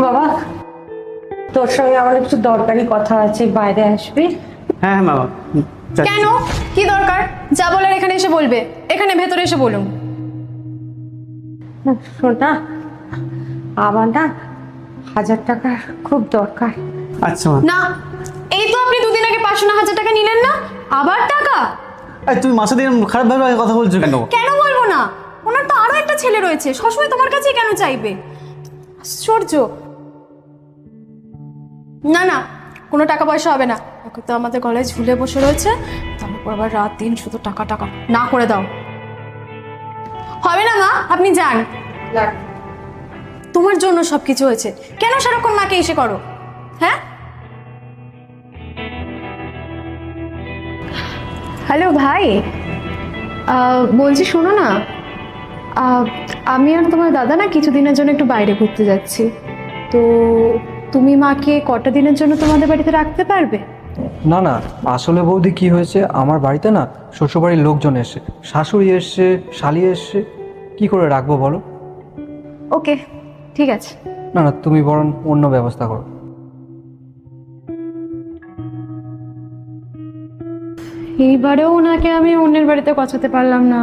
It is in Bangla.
বাবা, তোর সঙ্গে আমার একটু দরকারি কথা আছে, বাইরে আসবি? হ্যাঁ হ্যাঁ বাবা, যাচ্ছি। কেন? কি দরকার? যা বলার এখানে এসে বলবে, এখানে ভেতরে এসে বলুন। শোন না, আমার না 1000 টাকার খুব দরকার। আচ্ছা মা। না, এই তো আপনি দুদিন আগে 500,000 টাকা নিলেন না, আবার টাকা? এই তুমি মাসে দিন খারাপ ভাবে কথা বলছো কেন? কেন বলবো না? ওনার তো আরো একটা ছেলে রয়েছে, সবসময় তোমার কাছেই কেন চাইবে? আশ্চর্য। না না, কোনো টাকা পয়সা হবে না। ওকে তো আমাদের গলায় ঝুলে বসে রয়েছে, তারপর আবার রাত দিন শুধু টাকা টাকা। না করে দাও। হবে না মা, আপনি যান। তোমার জন্য সবকিছু হয়েছে, কেন সারাক্ষণ মাকে এসে করো? হ্যাঁ, হ্যালো ভাই, বলছি শোনো না, আমি আর তোমার দাদা না কিছুদিনের জন্য একটু বাইরে ঘুরতে যাচ্ছি, তো তুমি মাকে কটা দিনের জন্য তোমাদের বাড়িতে রাখতে পারবে? না না, আসলে বৌদি কি হয়েছে, আমার বাড়িতে না শ্বশুরবাড়ির লোকজন এসে, শাশুড়ি এসছে, শালি এসছে, কি করে রাখবো বলো? ওকে, ঠিক আছে। না না, তুমি বরং অন্য ব্যবস্থা করো। এইবারেও ওনাকে আমি অন্যের বাড়িতে পৌঁছাতে পারলাম না।